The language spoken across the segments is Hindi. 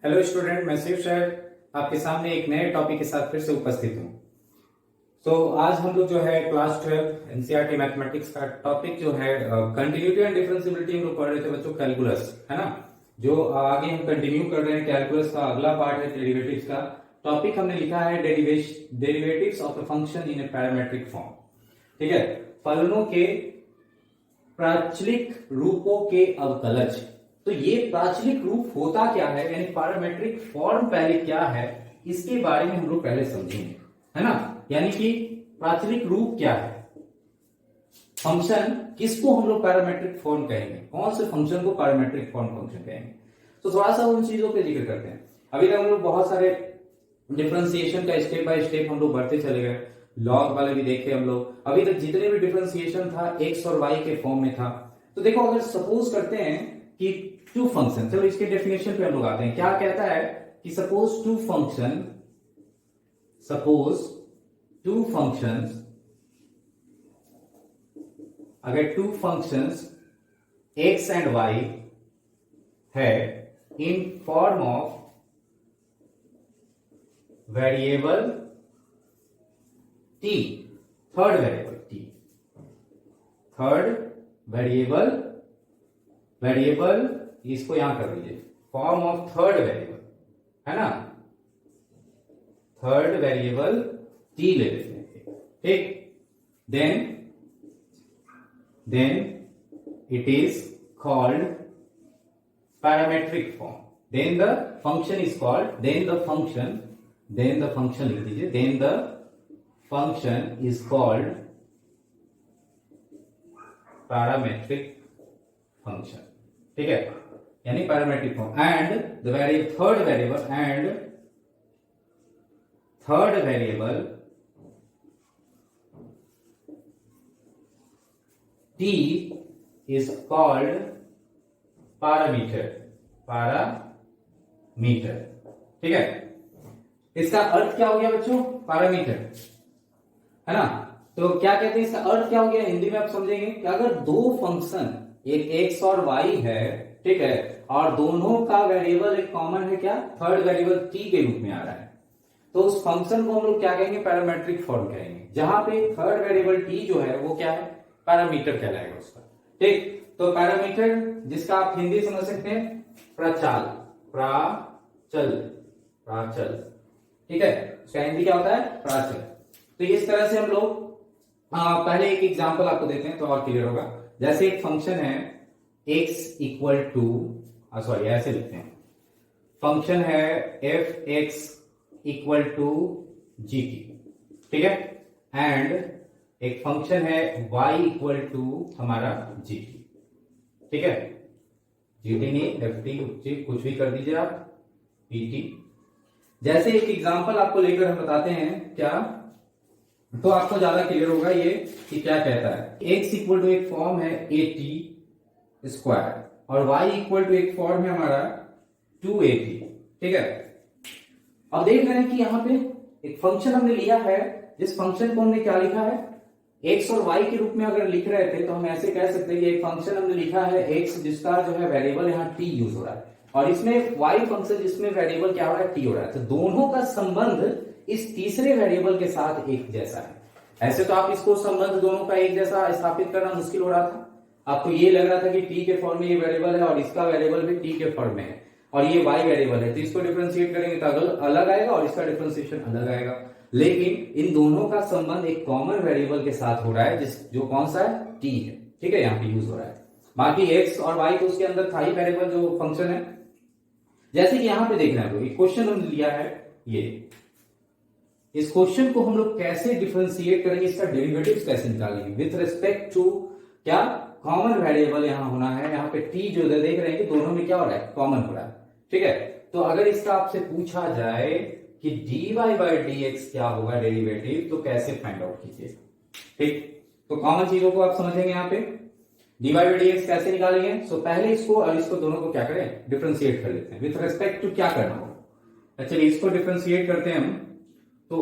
हेलो स्टूडेंट, मैं शिव सर आपके सामने एक नए टॉपिक के साथ फिर से उपस्थित हूँ। आज हम लोग जो है क्लास 12 एनसीईआरटी मैथमेटिक्स का टॉपिक जो है कंटिन्यूटी एंड डिफरेंशियबिलिटी हम लोग पढ़ रहे थे बच्चों, कैलकुलस है ना। जो आगे हम कंटिन्यू कर रहे हैं, कैलकुलस का अगला पार्ट है डेरिवेटिव्स का। टॉपिक हमने लिखा है derivatives of a function in A parametric form. ठीक है, फलनों के प्राचलिक रूपों के अवकलज। तो ये प्राचलिक रूप होता क्या है, यानी पैरामेट्रिक फॉर्म पहले क्या है, इसके बारे में हम लोग पहले समझेंगे, है ना। यानी कि प्राचलिक रूप क्या है, फंक्शन किसको हम लोग पैरामेट्रिक फॉर्म कहेंगे, कौन से फंक्शन को पैरामेट्रिक फॉर्म फंक्शन कहेंगे। तो थोड़ा सा उन चीजों पे जिक्र करते हैं। अभी तक हम लोग बहुत सारे डिफरेंशिएशन का स्टेप बाय स्टेप हम लोग बढ़ते चले गए, लॉग वाले भी देखे हम लोग। अभी तक जितने भी डिफरेंशिएशन था एक्स और वाई के फॉर्म में था। तो देखो, अगर सपोज करते हैं कि टू फंक्शन, चलो इसके डेफिनेशन पे हम लोग आते हैं। क्या कहता है कि सपोज टू फंक्शंस, अगर two functions x and y है in form of variable t, third variable इसको यहां कर दीजिए, फॉर्म ऑफ थर्ड वेरिएबल, है ना। थर्ड वेरिएबल टी ले लेते हैं, ठीक। Then it is called parametric form. Then the function is called, then the function लिख दीजिए, then the function is called parametric function, ठीक है, यानी parametric form. And the third variable t is called parameter, ठीक है। इसका अर्थ क्या हो गया बच्चों, पैरामीटर, है ना। तो क्या कहते हैं, इसका अर्थ क्या हो गया हिंदी में आप समझेंगे कि अगर दो फंक्शन, एक एक्स और वाई है, ठीक है, और दोनों का वेरिएबल एक कॉमन है, क्या, थर्ड वेरिएबल टी के रूप में आ रहा है, तो उस फंक्शन को हम लोग क्या कहेंगे, पैरामेट्रिक फॉर्म कहेंगे। जहां पे थर्ड वेरिएबल टी जो है वो क्या है, पैरामीटर कहलाएगा उसका, ठीक। तो पैरामीटर जिसका आप हिंदी समझ सकते हैं, प्राचल, ठीक है, उसका हिंदी क्या होता है, प्राचल। तो इस तरह से हम लोग पहले एक एग्जांपल आपको देते हैं तो और क्लियर होगा। जैसे एक फंक्शन है x इक्वल टू, सॉरी ऐसे लिखते हैं, फंक्शन है f x equal to g t, ठीक है, एंड एक फंक्शन है y इक्वल टू हमारा जी टी, ठीक है, जी टी नहीं एफ टी, कुछ भी कर दीजिए आप, पी टी। जैसे एक एग्जांपल आपको लेकर हम बताते हैं क्या, तो आपको ज्यादा क्लियर होगा ये कि क्या कहता है। x इक्वल टू एक फॉर्म है ए टी स्क्वायर और y इक्वल टू एक फॉर्म है हमारा 2at, ठीक है। अब देख रहे हैं कि यहाँ पे एक फंक्शन हमने लिया है, जिस फंक्शन को हमने क्या लिखा है, x और y के रूप में अगर लिख रहे थे तो हम ऐसे कह सकते हैं कि एक फंक्शन हमने लिखा है x, जिसका जो है वेरिएबल यहाँ t यूज हो रहा है, और इसमें y फंक्शन जिसमें वेरिएबल क्या हो रहा है, t हो रहा है। तो दोनों का संबंध इस तीसरे वेरिएबल के साथ एक जैसा है। ऐसे तो आप इसको संबंध दोनों का एक जैसा स्थापित करना मुश्किल हो रहा था, आपको ये लग रहा था कि t के फॉर्म में ये वेरिएबल है और इसका वेरिएबल भी t के फॉर्म में है और ये y वेरिएबल है, तो इसको डिफरेंशिएट करेंगे तो अलग आएगा और इसका डिफरेंशिएशन अलग आएगा। लेकिन इन दोनों का संबंध एक कॉमन वेरिएबल के साथ हो रहा है, जो कौन सा है, t है, ठीक है, यहाँ पे यूज हो रहा है। बाकी x और y तो उसके अंदर था ही वेरिएबल जो फंक्शन है। जैसे कि यहाँ पे देख रहे हैं, क्वेश्चन हमने लिया है ये, इस क्वेश्चन को हम लोग कैसे डिफरेंशिएट करेंगे, इसका डेरिवेटिव्स कैसे निकालेंगे विथ रिस्पेक्ट टू क्या, कॉमन वेरिएबल यहां होना है। यहाँ पे t जो देख रहे हैं कि दोनों में क्या हो रहा है, कॉमन हो रहा है, ठीक है। तो अगर इसका आपसे पूछा जाए कि dy बाई dx क्या होगा डेरिवेटिव, तो कैसे फाइंड आउट कीजिए, ठीक। तो कॉमन चीजों को आप समझेंगे, यहाँ पे dy बाई dx कैसे निकालेंगे। सो पहले इसको और इसको दोनों को क्या करें, डिफरेंशिएट कर लेते हैं। विथ रिस्पेक्ट टू क्या करना होगा, चलिए इसको डिफरेंशिएट करते हैं हम। तो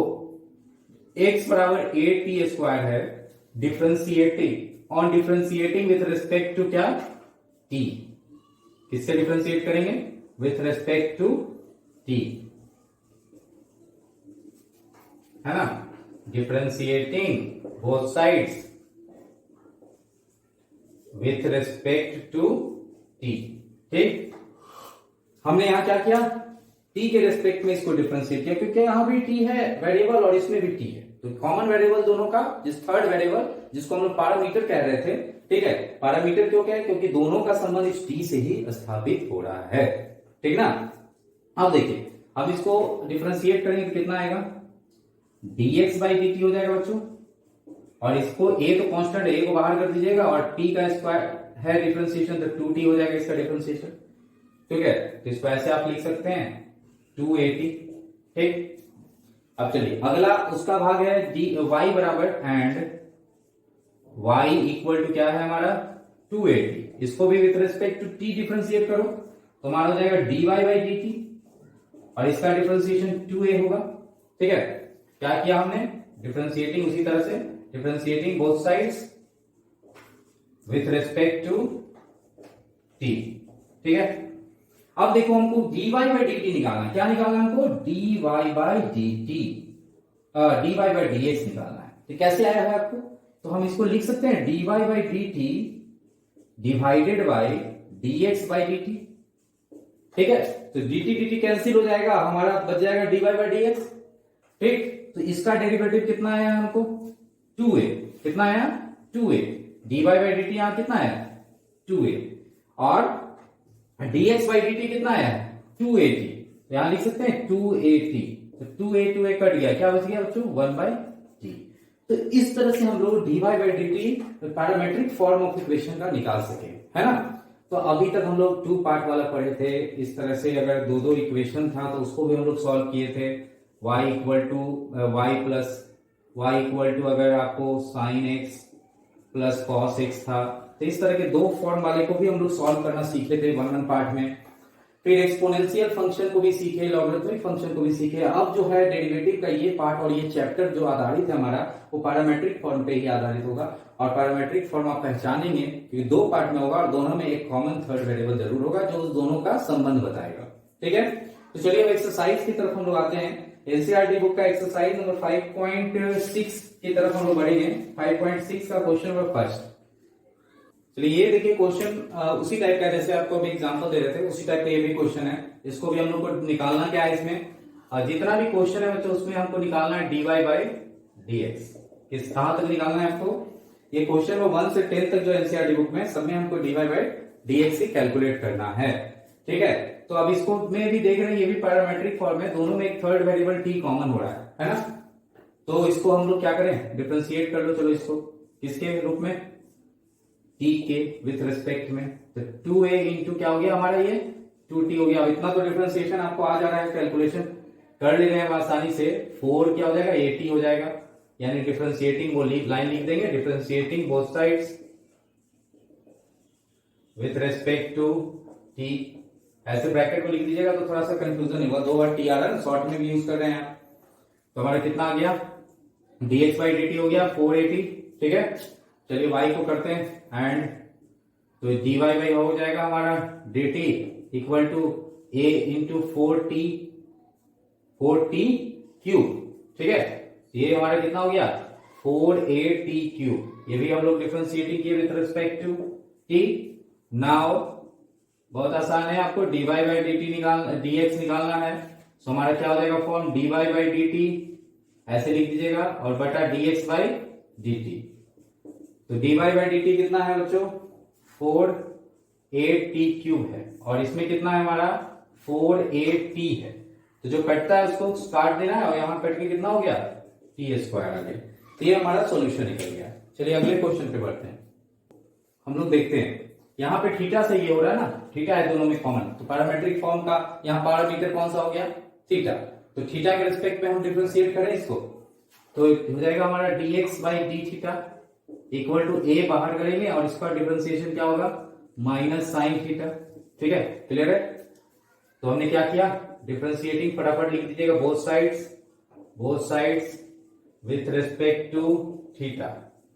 x बराबर ए टी स्क्वायर है, डिफरेंशिएटिंग विथ रिस्पेक्ट टू क्या, t, किससे डिफरेंशिएट करेंगे, विथ रिस्पेक्ट टू टी, है ना, differentiating both sides with respect to t. ठीक, हमने यहां क्या किया, टी के रिस्पेक्ट में इसको डिफरेंशिएट किया, क्योंकि यहां भी टी है वेरिएबल और इसमें भी टी है, तो कॉमन वेरिएबल दोनों का, जिस थर्ड वेरिएबल जिसको हम लोग पैरामीटर कह रहे थे, ठीक है, पैरामीटर क्यों क्या है, क्योंकि दोनों का संबंध इस टी से ही स्थापित हो रहा है, ठीक ना। अब देखिए, अब इसको डिफरेंशिएट करेंगे तो कितना आएगा, dx बाई dt हो जाएगा बच्चों, और इसको a तो कांस्टेंट, a को बाहर कर दीजिएगा, और t का स्क्वायर है डिफरेंशिएशन, तो 2t हो जाएगा इसका डिफरेंशिएशन, ठीक है। तो इसको ऐसे आप लिख सकते हैं 280, ठीक। अब चलिए अगला उसका भाग है y बराबर एंड y इक्वल टू क्या है हमारा 280, इसको भी with respect to t differentiate करो तो हमारा हो जाएगा dy बाई dt, और इसका डिफरेंशिएशन 2a होगा, ठीक है। क्या किया हमने, डिफरेंशिएटिंग उसी तरह से, differentiating both sides with respect to t, ठीक है। अब देखो हमको dy बाई dt निकालना है, क्या निकालना है हमको, dy by dt, dy by dx निकालना है। तो कैसे आया है आपको, तो हम इसको लिख सकते हैं dy by dt divided by dx by dt, ठीक है। तो dt dt कैंसिल हो जाएगा, हमारा बच जाएगा dy बाई dx, ठीक। तो इसका डेरिवेटिव कितना आया हमको 2a, कितना आया 2a, dy बाई dt यहां कितना आया 2a, और dx बाई dt कितना आया 280, तो यहां लिख सकते हैं 280, तो 2a कट गया, क्या बच गया बच्चों 1 बाई t। तो इस तरह से हम लोग dy by dt parametric form of equation का निकाल सके, है ना। तो अभी तक हम लोग 2 पार्ट वाला पढ़े थे, इस तरह से अगर दो इक्वेशन था तो उसको भी हम लोग सॉल्व किए थे, y equal to y plus y equal to अगर आपको sine x plus cos x था, तो इस तरह के 2 फॉर्म वाले को भी हम लोग सॉल्व करना सीखे थे 1 पार्ट में। फिर एक्सपोनेंशियल फंक्शन को भी सीखे, लॉगरिथमिक फंक्शन को भी सीखे। अब जो है डेरिवेटिव का ये पार्ट और ये चैप्टर जो आधारित है हमारा, वो पैरामेट्रिक फॉर्म पे ही आधारित होगा, और पैरामेट्रिक फॉर्म आप पहचानेंगे क्योंकि 2 पार्ट में होगा और दोनों में एक कॉमन थर्ड वेरिएबल जरूर होगा जो उस दोनों का संबंध बताएगा, ठीक है। तो चलिए अब एक्सरसाइज की तरफ हम लोग आते हैं। एनसीईआरटी बुक का एक्सरसाइज नंबर 5.6 की तरफ हम लोग बढ़ेंगे। 5.6 का क्वेश्चन नंबर फर्स्ट। चलिए ये देखिए क्वेश्चन उसी टाइप का, जैसे आपको अभी एग्जांपल दे रहे थे उसी टाइप का ये भी क्वेश्चन है। इसको भी हम लोग को निकालना क्या है, इसमें जितना भी क्वेश्चन है बच्चों उसमें हमको निकालना है dy बाई dx। किस कहां तक निकालना है आपको, ये क्वेश्चन में 1 से 10 तक जो एनसीईआरटी बुक में सब में हमको dy by dx he calculate करना है, ठीक है। तो अब इसको में भी देख रहे हैं, ये भी पैरामेट्रिक फॉर्म है, दोनों में एक थर्ड वेरिएबल t कॉमन हो रहा है ना। तो इसको हम लोग क्या करें, डिफरेंशिएट कर लो। चलो इसको किसके रूप में, t के विथ रिस्पेक्ट में, तो 2a इंटू क्या हो गया हमारा ये 2t हो गया। अब इतना तो डिफरेंशिएशन आपको आ जा रहा है, कैलकुलेशन कर ले रहे हैं आसानी से। 4 क्या हो जाएगा 80 हो जाएगा, यानी डिफरेंशिएटिंग वो लाइन लिख देंगे, differentiating both sides with respect to t, ऐसे ब्रैकेट को लिख दीजिएगा तो थोड़ा सा कंफ्यूजन नहीं होगा, 2 बार t आ रहा है, शॉर्ट में भी यूज कर रहे हैं आप। तो हमारा कितना आ गया, dx बाई dt हो गया 480, ठीक है। चलिए y को करते हैं एंड, तो dy बाई हो जाएगा हमारा dt equal to a into 4t cube, ठीक है। ये हमारा कितना हो गया 4at क्यूब, ये भी हम लोग डिफरेंशिएटिंग किए with respect to t। Now बहुत आसान है, आपको dy बाई dx निकालना है। सो हमारा क्या हो जाएगा फॉर्म, dy बाई dt ऐसे लिख दीजिएगा और बटा dx बाई dt। तो dy बाई dt कितना है बच्चों 4at क्यूब है, और इसमें कितना है हमारा 4at है। तो जो कटता है उसको काट देना है, और यहां कट के कितना हो गया t स्क्वायर आ गया। तो ये हमारा सॉल्यूशन निकल गया। चलिए अगले क्वेश्चन पे बढ़ते हैं। हम लोग देखते हैं यहाँ पे थीटा से ये हो रहा है ना, थीटा है दोनों में कॉमन, तो पैरामेट्रिक फॉर्म का यहाँ पैरामीटर कौन सा हो गया थीटा। तो थीटा के रिस्पेक्ट में हम डिफरेंशिएट करें इसको, तो हो जाएगा हमारा dx by d theta equal to a बाहर करेंगे, और इसका डिफरेंशिएशन क्या होगा माइनस साइन थीटा, ठीक है। क्लियर है। तो हमने क्या किया, डिफरेंशिएटिंग फटाफट लिख दीजिएगा both sides with respect to theta,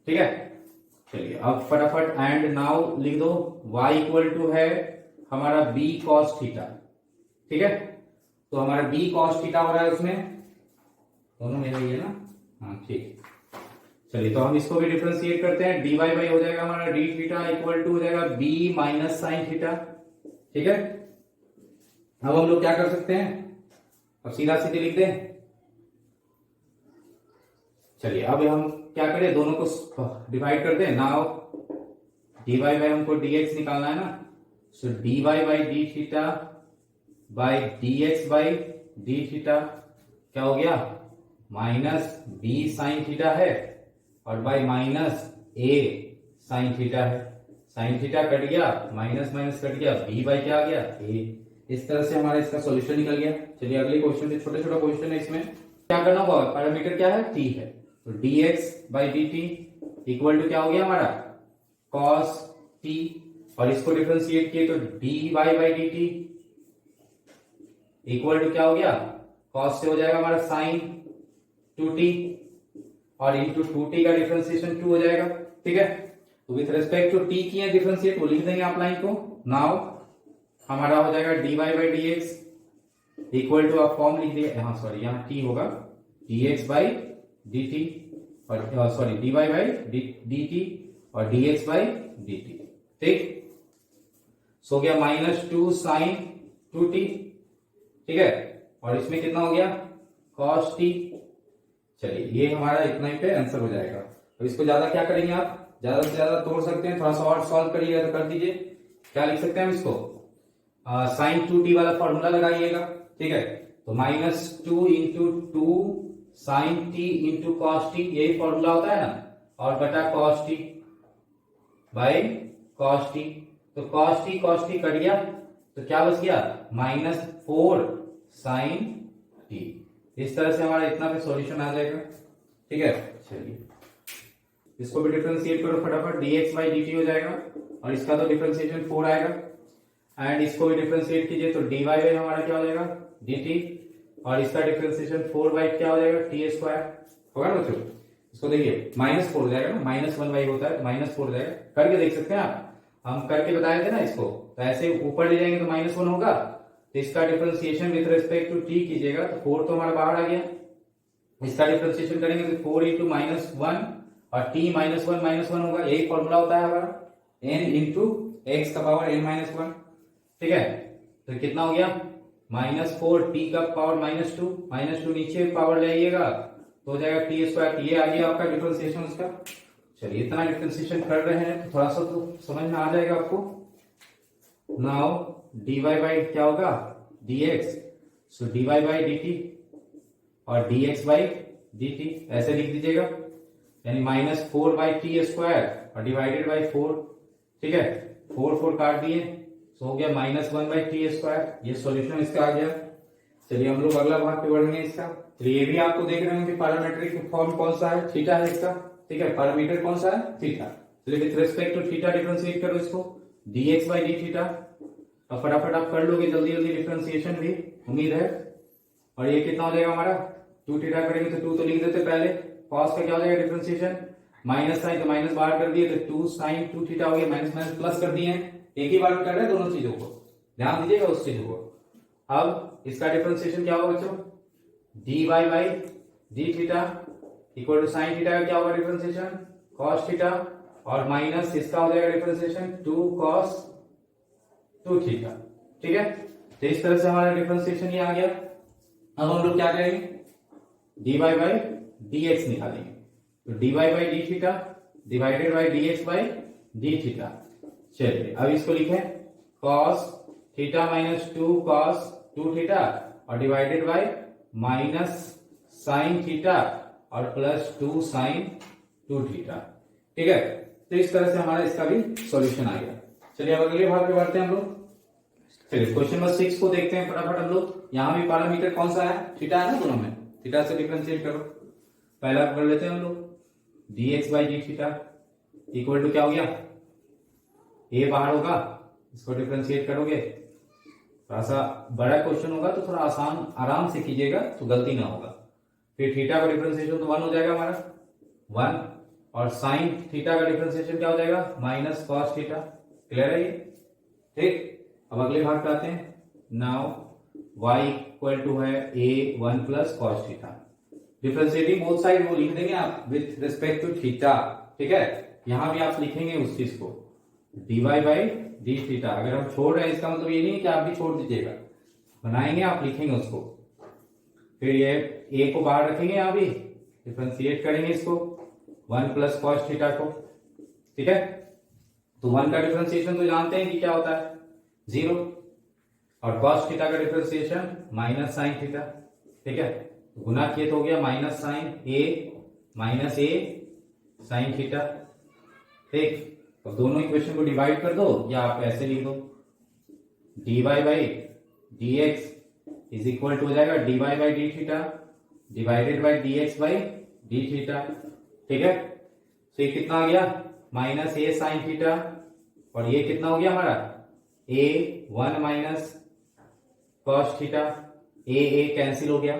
ठीक है। चलिए अब फटाफट एंड नाउ लिख दो, y इक्वल टू है हमारा b cos थीटा, ठीक है। तो हमारा b cos थीटा हो रहा है उसमें, दोनों में वही है ना, हाँ ठीक। चलिए तो हम इसको भी डिफरेंशिएट करते हैं, dy बाई हो जाएगा हमारा d थीटा इक्वल टू हो जाएगा b माइनस साइन थीटा, ठीक है। अब हम लोग क्या कर सकते हैं, अब सीधा सीधे लिख दें। चलिए अब हम क्या करें, दोनों को डिवाइड कर दें। नाउ dy बाई हमको dx निकालना है ना, सो dy by d theta by dx by d theta क्या हो गया, माइनस b साइन थीटा है और by minus a sine theta है, साइन थीटा कट गया, माइनस माइनस कट गया, b बाई क्या आ गया a। इस तरह से हमारा इसका सॉल्यूशन निकल गया। चलिए अगले क्वेश्चन से, छोटा छोटा क्वेश्चन है, इसमें क्या करना होगा, पैरामीटर क्या है t है, तो dx by d t equal to क्या हो गया हमारा cos t, और इसको डिफरेंशिएट किए तो dy by d t equal to क्या हो गया, cos से हो जाएगा हमारा sin 2t और इंटू 2t का डिफरेंशिएशन 2 हो जाएगा, ठीक है। तो विथ रेस्पेक्ट टू t किए डिफरेंशिएट, वो लिख देंगे आप लाइन को। नाउ हमारा हो जाएगा dy by d x equal to, आप फॉर्म लिख दिया, हाँ सॉरी यहाँ t होगा dx बाई डी टी, और sorry dy by d t और dx बाई डी टी, ठीक। सो गया माइनस 2 साइन 2t, ठीक है, और इसमें कितना हो गया cos t। चलिए ये हमारा इतना ही पे आंसर हो जाएगा। अब इसको ज्यादा क्या करेंगे, आप ज्यादा से ज्यादा तोड़ सकते हैं, थोड़ा सा और सॉल्व करिएगा तो कर दीजिए। क्या लिख सकते हैं हम इसको, साइन 2t वाला फॉर्मूला लगाइएगा, ठीक है। तो minus 2 into 2 sine t into cos t, यही फॉर्मूला होता है ना, और बटा cos t by cos t, तो कॉस टी कट गया, तो क्या बच गया माइनस 4 साइन टी। इस तरह से हमारा इतना पे सॉल्यूशन आ जाएगा, ठीक है। चलिए इसको भी डिफरेंशिएट करो फटाफट, dx बाई dt हो जाएगा और इसका तो डिफरेंशिएशन 4 आएगा, एंड इसको भी डिफरेंशिएट कीजिए तो dy बाई हमारा क्या हो जाएगा dt, और इसका डिफरेंशिएशन 4 बाई क्या हो जाएगा t स्क्वायर होगा ना बच्चों। इसको देखिए माइनस 4 हो जाएगा ना, माइनस 1 बाई होता है, माइनस 4 हो जाएगा, करके देख सकते हैं आप, हम करके बताए थे ना इसको। तो ऐसे ऊपर ले जाएंगे तो माइनस 1 होगा, तो इसका differentiation with respect to t कीजिएगा तो 4 तो हमारा बाहर आ गया, इसका डिफरेंशिएशन करेंगे तो 4 इंटू माइनस 1 और t माइनस 1 होगा, यही फॉर्मूला होता है हमारा n इंटू एक्स का पावर n माइनस 1, ठीक है। तो कितना हो गया माइनस 4 t का पावर माइनस टू नीचे पावर ले आइएगा तो हो जाएगा t स्क्वायर, ये आ गया आपका डिफरेंशिएशन उसका। चलिए इतना डिफरेंशिएशन कर रहे हैं तो थोड़ा सा तो समझ में आ जाएगा आपको। नाउ dy बाई क्या होगा dx, so dy by dt और dx बाई dt ऐसे लिख दीजिएगा, यानी माइनस 4 बाई टी स्क्वायर और डिवाइडेड बाई 4, ठीक है। 4 काट दिए, सो हो गया माइनस 1 बाई टी स्क्वायर, ये सॉल्यूशन इसका आ गया। चलिए हम लोग अगला भाग पे बढ़ेंगे इसका। तो ये भी आपको देख रहे होंगे पैरामीट्रिक फॉर्म कौन सा है, थीटा है इसका, ठीक है। पैरामीटर कौन सा है थीटा। चलिए with respect to theta differentiate करो इसको, dx बाई डी थीटा, अब फटाफट आप कर लोगे जल्दी जल्दी डिफरेंशिएशन भी, उम्मीद है। और ये कितना हो जाएगा हमारा 2 थीटा करेंगे तो 2 तो लिख देते पहले, कॉस का क्या हो जाएगा डिफरेंशिएशन, माइनस साइन तो माइनस बाहर कर दिए तो 2 साइन 2 थीटा हो गया, माइनस माइनस प्लस कर दिए, एक ही बार में कर रहे हैं दोनों चीजों को, ध्यान दीजिएगा उस चीजों को। अब इसका डिफरेंशिएशन क्या होगा बच्चों, dy by d theta equal to sine theta का क्या होगा डिफरेंशिएशन cos थीटा, और माइनस इसका हो जाएगा डिफरेंशिएशन 2 cos 2 थीटा, ठीक है। तो इस तरह से हमारा डिफरेंशिएशन ये आ गया। अब हम लोग क्या करेंगे, dy बाई dx निकालेंगे, तो dy by d theta divided by dx by d theta. चलिए अब इसको लिखें cos theta minus 2 cos 2 theta और divided by minus sine theta और प्लस 2 साइन 2 थीटा, ठीक है। तो इस तरह से हमारा इसका भी सॉल्यूशन आ गया। चलिए अब अगले भाग पे बढ़ते हैं हम लोग। चलिए क्वेश्चन नंबर 6 को देखते हैं फटाफट हम लोग। यहाँ भी पैरामीटर कौन सा है, थीटा है ना दोनों में, थीटा से डिफरेंशिएट करो। पहला कर लेते हैं हम लोग, dx by d theta equal to क्या हो गया, a बाहर होगा, इसको डिफरेंशिएट करोगे, थोड़ा सा बड़ा क्वेश्चन होगा तो थोड़ा आसान आराम से कीजिएगा तो गलती ना होगा। फिर थीटा का डिफरेंशिएशन तो 1 हो जाएगा हमारा 1, और साइन थीटा का डिफरेंशिएशन क्या हो जाएगा माइनस कॉस थीटा, क्लियर है ये, ठीक। अब अगले भाग पे आते हैं। नाउ y इक्वल टू है a1 plus cos theta. Differentiating both side वो लिख देंगे आप विथ रिस्पेक्ट टू थीटा, ठीक है। यहां भी आप लिखेंगे उस चीज को dy बाई डी थीटा। अगर हम छोड़ रहे हैं इसका मतलब ये नहीं है कि आप भी छोड़ दीजिएगा, बनाएंगे आप लिखेंगे उसको। फिर ये a को बाहर रखेंगे, यहां भी डिफरेंशिएट करेंगे इसको 1 प्लस कॉस थीटा को, ठीक है। तो 1 का डिफरेंशिएशन तो जानते हैं कि क्या होता है 0, और कॉस थीटा का डिफरेंशिएशन माइनस साइन थीटा, ठीक है। तो गुना किए तो हो गया माइनस ए साइन थीटा, ठीक। अब दोनों इक्वेशन को डिवाइड कर दो या आप ऐसे लिख दो dy by d x is equal to हो जाएगा dy by d theta divided by dx by d theta, ठीक है। तो ये कितना आ गया माइनस ए साइन थीटा, और ये कितना हो गया हमारा a1 माइनस कॉस थीटा, ए कैंसिल हो गया।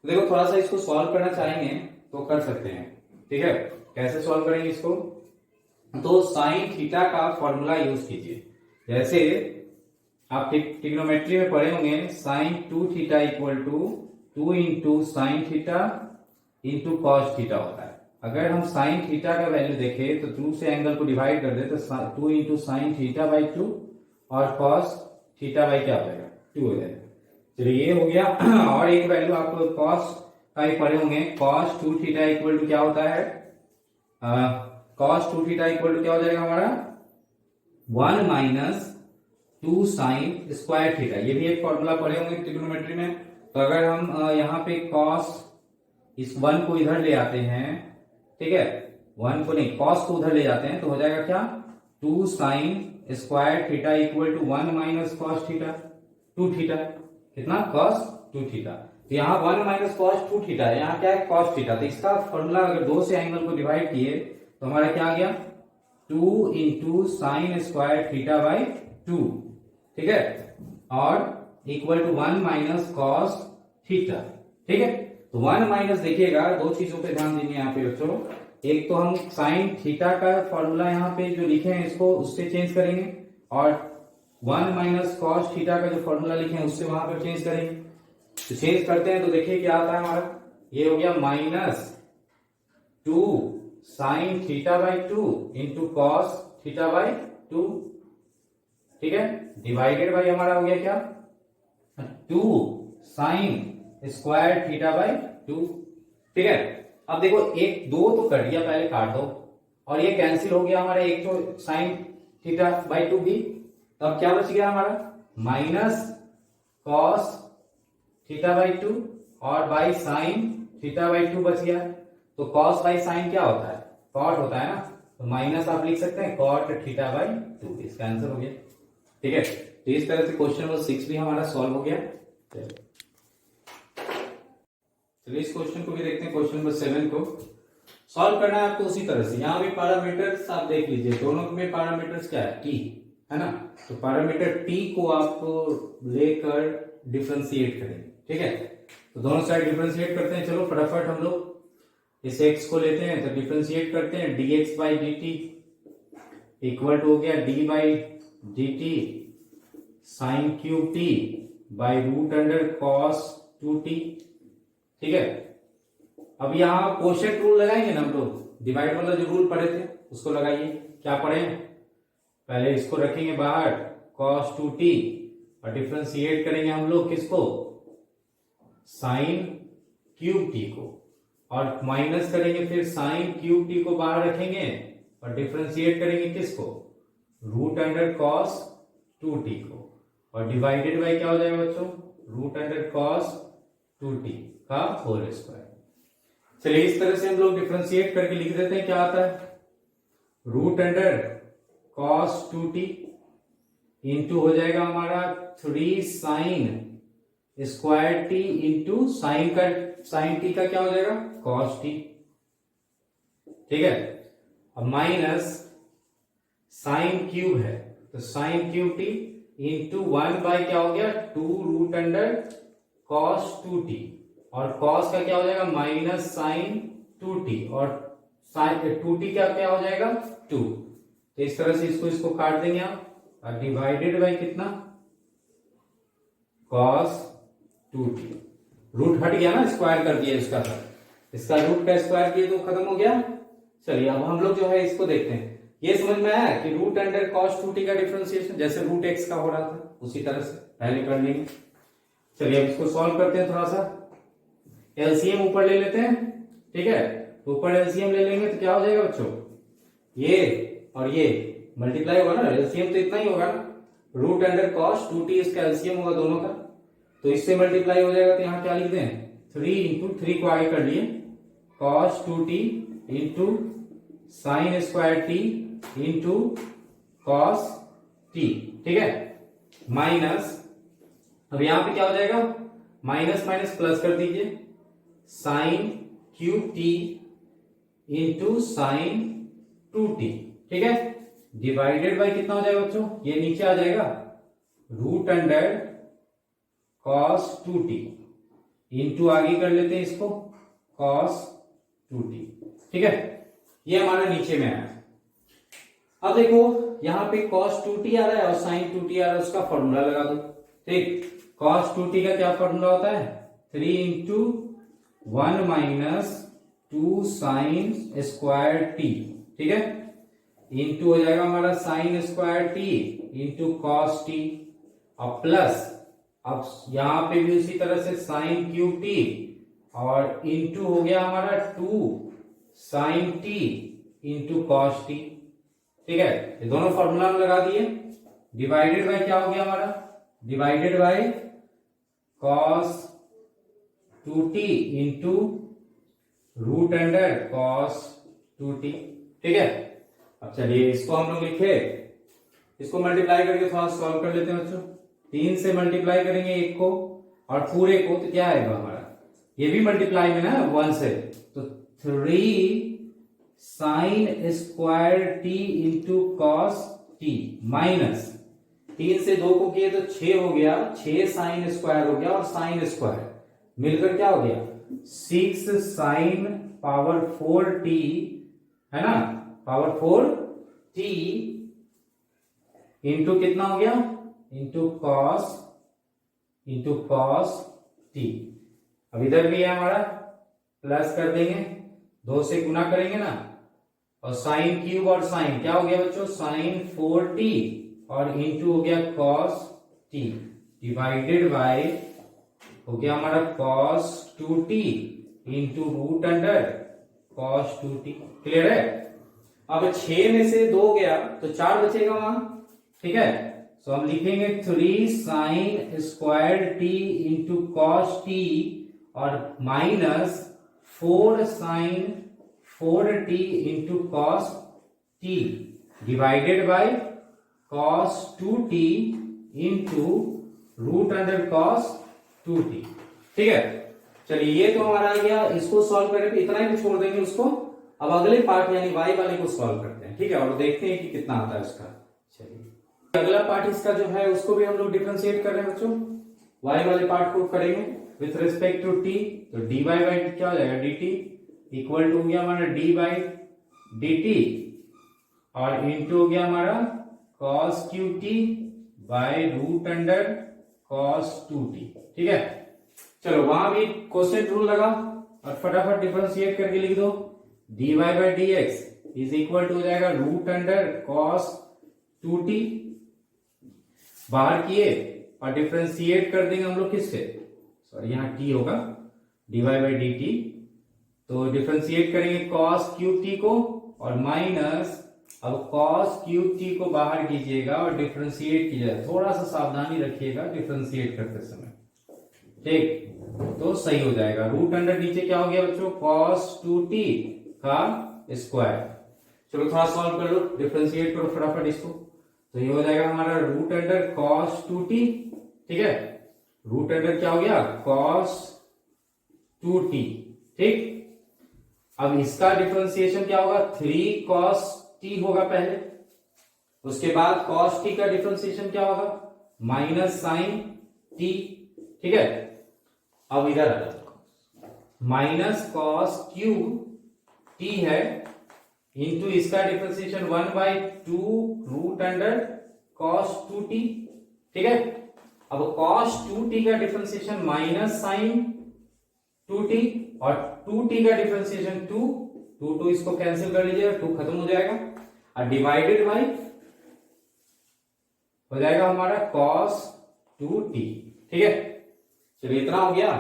देखो थोड़ा सा इसको सॉल्व करना चाहेंगे तो कर सकते हैं, ठीक है। कैसे सॉल्व करेंगे इसको, तो साइन थीटा का फॉर्मूला यूज कीजिए। जैसे आप ट्रिग्नोमेट्री में पढ़े होंगे sine 2 theta equal to 2 into sine theta into cos theta होता है। अगर हम साइन थीटा का वैल्यू देखें तो 2 से एंगल को डिवाइड कर दे तो 2 इंटू साइन थीटा बाई 2 और कॉस थीटा बाई क्या हो जाएगा 2 हो जाएगा। चलिए ये हो गया। और एक वैल्यू आपको कॉस का ही पढ़े होंगे, कॉस 2 थीटा इक्वल टू क्या होता है, कॉस 2 थीटा इक्वल टू क्या हो जाएगा हमारा 1 माइनस 2 साइन स्क्वायर थीटा। ये भी एक फॉर्मूला पढ़े होंगे ट्रिग्नोमेट्री में। तो अगर हम यहाँ पे कॉस इस 1 को इधर ले आते हैं, ठीक है, 1 को नहीं कॉस को उधर ले जाते हैं तो हो जाएगा क्या 2 sine square theta equal to 1 minus cos theta 2 theta, कितना कॉस 2 थीटा। तो यहाँ 1 माइनस कॉस 2 थीटा है, यहाँ क्या है कॉस थीटा। तो इसका फॉर्मूला अगर 2 से एंगल को डिवाइड किए तो हमारा क्या आ गया 2 into sine square theta by 2, ठीक है, और equal to 1 minus cos theta, ठीक है। तो 1 माइनस देखिएगा, दो चीजों पे ध्यान देंगे यहाँ पे बच्चों। एक तो हम साइन थीटा का फॉर्मूला यहाँ पे जो लिखे हैं इसको उससे चेंज करेंगे, और 1 माइनस कॉस थीटा का जो फॉर्मूला लिखे हैं उससे वहां पर चेंज करेंगे। तो चेंज करते हैं तो देखिए क्या आता है हमारा, ये हो गया minus 2 sine theta by 2 into cos theta by 2, ठीक है, डिवाइडेड बाई हमारा हो गया क्या 2 साइन स्क्वायर थीटा बाई 2, ठीक है। अब देखो एक 2 तो कर दिया, पहले काट दो, और ये कैंसिल हो गया हमारा एक तो साइन थीटा बाई 2 भी। तब क्या बच गया हमारा माइनस कॉस थीटा बाई 2 और बाई साइन थीटा बाई 2 बच गया। तो कॉस बाई साइन क्या होता है कॉट होता है ना, तो माइनस आप लिख सकते हैं कॉट थीटा बाई 2, इसका आंसर हो गया, ठीक है। तो इस तरह से क्वेश्चन नंबर 6 भी हमारा सॉल्व हो गया। चलिए इस क्वेश्चन को भी देखते हैं, क्वेश्चन नंबर 7 को सॉल्व करना है आपको उसी तरह से। यहाँ भी पैरामीटर्स आप देख लीजिए, दोनों में पैरामीटर्स क्या है टी है ना, तो पैरामीटर टी को आप लेकर डिफरेंशिएट करेंगे, ठीक है। तो दोनों साइड डिफरेंशिएट करते हैं, चलो फटाफट हम लोग इस x को लेते हैं तो डिफरेंशिएट करते हैं, dx by d t equal to हो गया d by d t sine cube t by root under cos 2t, ठीक है। अब यहाँ कोशेंट रूल लगाएंगे ना हम लोग, डिवाइड वाला जो रूल पढ़े थे उसको लगाइए। क्या पढ़े, पहले इसको रखेंगे बाहर cos 2t और डिफरेंशिएट करेंगे हम लोग किसको साइन क्यूब टी को, और माइनस करेंगे फिर साइन क्यूब टी को बाहर रखेंगे और डिफरेंशिएट करेंगे किसको रूट अंडर कॉस 2t को, और डिवाइडेड बाय क्या हो जाएगा बच्चों रूट अंडर कॉस 2t का होल स्क्वायर। चलिए इस तरह से हम लोग डिफरेंशिएट करके लिख देते हैं, क्या आता है root under cos 2t into हो जाएगा हमारा 3 sine square t into sine T का क्या हो जाएगा कॉस टी, ठीक है। अब माइनस साइन क्यूब है तो sine cube t into 1 by क्या हो गया 2 रूट अंडर कॉस 2t, और कॉस का क्या हो जाएगा माइनस साइन 2t, और साइन 2t का क्या हो जाएगा 2। तो इस तरह से इसको काट देंगे आप, और डिवाइडेड बाय कितना कॉस 2t। रूट हट गया ना, स्क्वायर कर दिया इसका, इसका रूट का स्क्वायर किए तो खत्म हो गया। चलिए अब हम लोग जो है इसको देखते हैं। ये समझ में आया कि रूट अंडर कॉस 2t का डिफरेंशिएशन जैसे रूट x का हो रहा था उसी तरह से पहले कर लेंगे। चलिए अब इसको सॉल्व करते हैं। थोड़ा सा एलसीएम ऊपर ले लेते हैं, ठीक है। तो ऊपर एलसीएम ले लेंगे तो क्या हो जाएगा बच्चों, ये और ये मल्टीप्लाई होगा ना, एलसीएम तो इतना ही होगा ना, रूट अंडर कॉस 2t इसका एलसीएम होगा दोनों का, तो इससे मल्टीप्लाई हो जाएगा। तो यहाँ क्या लिखते हैं, 3 इंटू 3 को आगे कर लिए, cos 2t into sine square t into cos t, ठीक है, माइनस, अब यहां पे क्या हो जाएगा, माइनस माइनस प्लस कर दीजिए, sign cube t into sine 2t, ठीक है, डिवाइडेड बाय कितना हो जाएगा बच्चों, ये नीचे आ जाएगा root under cos 2t into आगे कर लेते हैं इसको कॉस 2t, ठीक है, ये हमारा नीचे में आया। अब देखो यहां पे cos 2t आ रहा है और sin 2t आ रहा है, उसका फॉर्मूला लगा दो, ठीक। cos 2t का क्या फॉर्मूला होता है, 3 into 1 minus 2 sine square t, ठीक है, इंटू हो जाएगा हमारा sine square t into cos t, और प्लस अब यहां पे भी उसी तरह से साइन क्यूब टी और इंटू हो गया हमारा 2 sine t into cos t, ठीक है, ये दोनों फॉर्मूला में लगा दिए। डिवाइडेड बाय क्या हो गया हमारा, divided by cos 2t into root under cos 2t, ठीक है। अब चलिए इसको हम लोग लिखे, इसको मल्टीप्लाई करके थोड़ा सॉल्व कर लेते हैं बच्चों। 3 से मल्टीप्लाई करेंगे एक को और पूरे को, तो क्या आएगा हमारा, ये भी मल्टीप्लाई में ना 1 से, तो 3 sine square t into cos T minus 3 से 2 को किए तो 6 हो गया, 6 साइन स्क्वायर हो गया और साइन स्क्वायर मिलकर क्या हो गया 6 साइन पावर 4 टी, है ना, पावर 4 टी इंटू कितना हो गया, इंटू कॉस टी। अब इधर भी है हमारा, प्लस कर देंगे, 2 से गुना करेंगे ना, और साइन क्यूब और साइन क्या हो गया बच्चों, साइन 4t और इंटू हो गया कॉस t, डिवाइडेड बाय हो गया हमारा cos 2t into root under cos 2t, clear है। अब 6 में से 2 गया तो 4 बचेगा वहां, ठीक है, तो हम लिखेंगे 3 sine square t into cos t और minus 4 sine 4t into cos t divided by cos 2t into root under cos 2t, ठीक है। चलिए ये तो हमारा आ गया, इसको सॉल्व करें तो इतना ही छोड़ देंगे उसको। अब अगले पार्ट यानी y वाले को सॉल्व करते हैं, ठीक है, और देखते हैं कि कितना आता है उसका। चलिए अगला पार्ट इसका जो है उसको भी हम लोग डिफरेंशिएट कर रहे हैं बच्चों, y वाले पार्ट को करेंगे विथ रिस्पेक्ट टू t, तो dy बाई क्या हो जाएगा dt इक्वल टू हो गया हमारा d बाई dt और इंटू हो गया हमारा cos qt by root under cos 2t, ठीक है। चलो वहां भी क्वेश्चन रूल लगा और फटाफट डिफरेंशिएट करके लिख दो, dy by dx is equal to हो जाएगा रूट अंडर cos 2t, बाहर किए और डिफरेंशिएट कर देंगे हम लोग किससे, सॉरी यहाँ t होगा, dy बाई dt, तो डिफरेंशिएट करेंगे cos क्यूब t को और माइनस, अब cos क्यूब t को बाहर कीजिएगा और डिफरेंशिएट कीजिएगा, थोड़ा सा सावधानी रखिएगा डिफरेंशिएट करते समय, ठीक, तो सही हो जाएगा। रूट अंडर नीचे क्या हो गया बच्चों cos 2t का स्क्वायर। चलो थोड़ा सॉल्व कर लो, डिफरेंशिएट करो फटाफट इसको, तो ये हो जाएगा हमारा रूट अंडर cos 2t, ठीक है, रूट अंडर क्या हो गया cos 2t, ठीक। अब इसका डिफरेंशिएशन क्या होगा, 3 cos t होगा पहले, उसके बाद cos t का डिफरेंशिएशन क्या होगा माइनस साइन t, ठीक है। अब इधर आ जाओ, माइनस cos क्यूब t है इंटू इसका differentiation 1/2 root under cos 2t, ठीक है। अब cos 2t का डिफरेंशिएशन माइनस साइन 2t, और 2t का डिफरेंशिएशन 2 इसको कैंसिल कर लीजिएगा, 2 खत्म हो जाएगा, और डिवाइडेड बाई हो जाएगा हमारा cos 2t। ठीक है, चलिए इतना हो गया।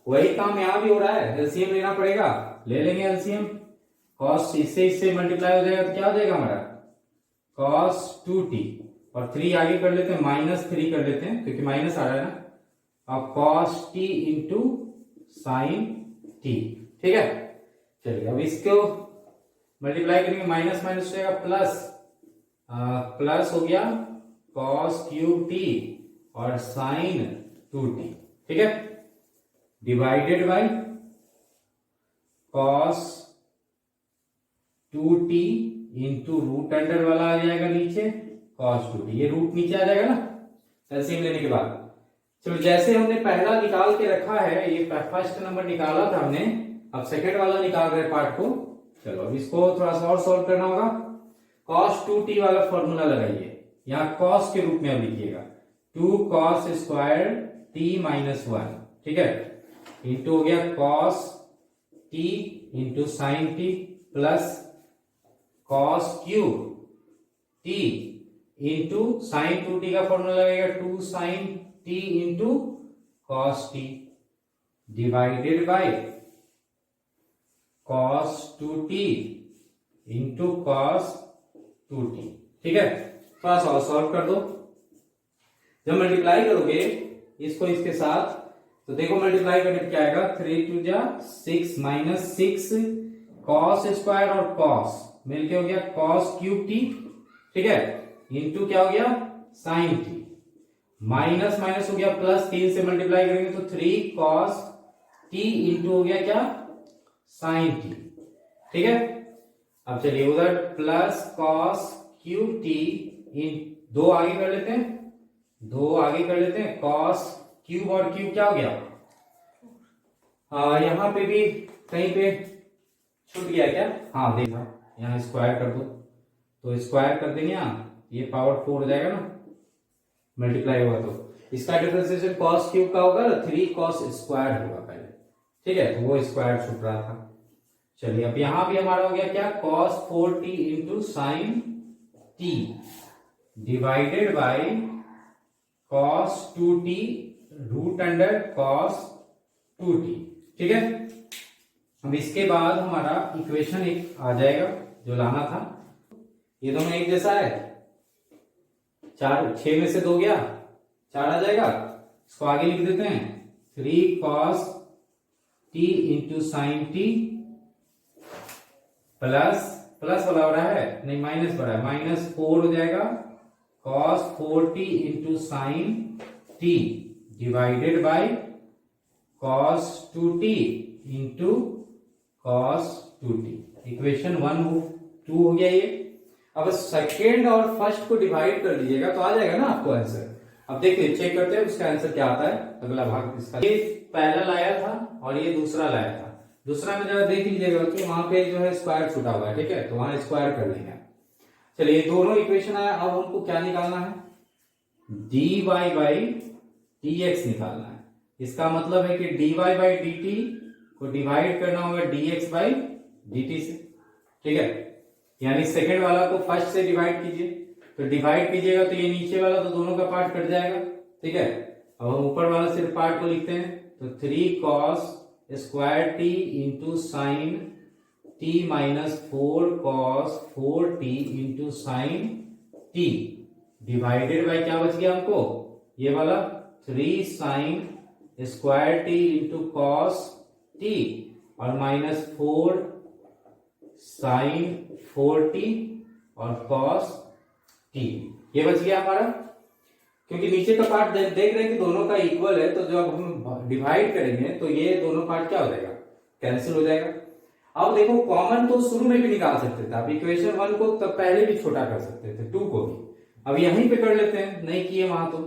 वही काम यहां भी हो रहा है, एलसीएम लेना पड़ेगा, ले लेंगे एलसीएम। cos इससे मल्टीप्लाई हो जाएगा तो क्या हो जाएगा हमारा cos 2t, और 3 आगे कर लेते हैं, -3 कर लेते हैं क्योंकि माइनस आ रहा है ना, और cos t into sine t। ठीक है, चलिए अब इसको मल्टीप्लाई करेंगे, माइनस माइनस हो जाएगा प्लस, प्लस हो गया cos क्यूब t और साइन 2t। ठीक है, divided by cos 2t into root under वाला आ जाएगा नीचे cos 2t, ये रूट नीचे आ जाएगा ना एलसीएम लेने के बाद। चलो जैसे हमने पहला निकाल के रखा है, ये फर्स्ट नंबर निकाला था हमने, अब सेकंड वाला निकाल रहे पार्ट को। चलो अब इसको थोड़ा सा और सॉल्व करना होगा। cos 2t वाला फॉर्मूला लगाइए, यहाँ cos के रूप में अब लिखिएगा 2 cos स्क्वायर t माइनस 1। ठीक है, इंटू हो गया cos t into sine t plus cos cube t into sine 2t का फॉर्मूला लगेगा 2 sine t into cos t divided by cos 2t into cos 2t। ठीक है, थोड़ा सा सॉल्व कर दो। जब मल्टीप्लाई करोगे इसको इसके साथ तो देखो मल्टीप्लाई करने पे क्या आएगा, 3 2 जा 6 माइनस 6 cos स्क्वायर और cos मिलके हो गया cos क्यूब t। ठीक है, इंटू क्या हो गया साइन t, माइनस माइनस हो गया प्लस, 3 से मल्टीप्लाई करेंगे तो 3 cos t इंटू हो गया क्या साइन t। ठीक है, अब चलिए उधर प्लस cos क्यूब t इन 2 आगे कर लेते हैं, 2 आगे कर लेते हैं, cos क्यूब और क्यूब क्या हो गया, यहां पे भी कहीं पे छूट गया क्या, हाँ देखा, यहाँ स्क्वायर कर दो तो स्क्वायर कर देंगे, यहाँ ये पावर 4 हो जाएगा ना, मल्टीप्लाई होगा तो इसका डिफरेंशिएशन cos क्यूब का होगा ना, 3 cos स्क्वायर होगा पहले। ठीक है, तो वो स्क्वायर छूट रहा था। चलिए अब यहां भी हमारा हो गया क्या cos 4t into sine t divided by cos 2t root under cos 2t। ठीक है, अब इसके बाद हमारा इक्वेशन एक आ जाएगा जो लाना था, ये दोनों एक जैसा है, 6 में से 2 गया 4 आ जाएगा, इसको आगे लिख देते हैं 3 cos t into sine t plus, plus वाला हो रहा है नहीं माइनस हो रहा है, -4 हो जाएगा cos 4t into sine t divided by cos 2t into cos 2t। Equation 2 हो गया ये। अब सेकेंड और फर्स्ट को डिवाइड कर दीजिएगा तो आ जाएगा ना आपको आंसर। अब देखिए चेक करते हैं उसका आंसर क्या आता है, अगला भाग इसका। ये पहला लाया था और ये दूसरा लाया था, दूसरा में जरा देख लीजिएगा कि वहां पे जो है स्क्वायर छूटा हुआ है, ठीक है, तो वहां स्क्वायर कर लेंगे। चलिए दोनों इक्वेशन आया, अब हमको क्या निकालना है, dy बाई dx निकालना है। इसका मतलब है कि dy बाई dt को डिवाइड करना होगा dx बाई dt से, ठीक है, यानी सेकंड वाला को फर्स्ट से डिवाइड कीजिए, तो डिवाइड कीजिएगा तो ये नीचे वाला तो दोनों का पार्ट कट जाएगा, ठीक है। अब हम ऊपर वाला सिर्फ पार्ट को लिखते हैं, तो 3 cos square t into sine t minus 4 cos 4t into sine t divided bye क्या बच गया हमको, ये वाला 3 sine square t into cos t और -4 साइन 4t और cos t, ये बच गया हमारा। क्योंकि नीचे का पार्ट देख रहे हैं कि दोनों का इक्वल है, तो जब हम डिवाइड करेंगे तो ये दोनों पार्ट क्या हो जाएगा, कैंसिल हो जाएगा। अब देखो कॉमन तो शुरू में भी निकाल सकते थे आप, इक्वेशन 1 को तब पहले भी छोटा कर सकते थे, 2 को भी। अब यहीं पे कर लेते हैं, नहीं किए वहां तो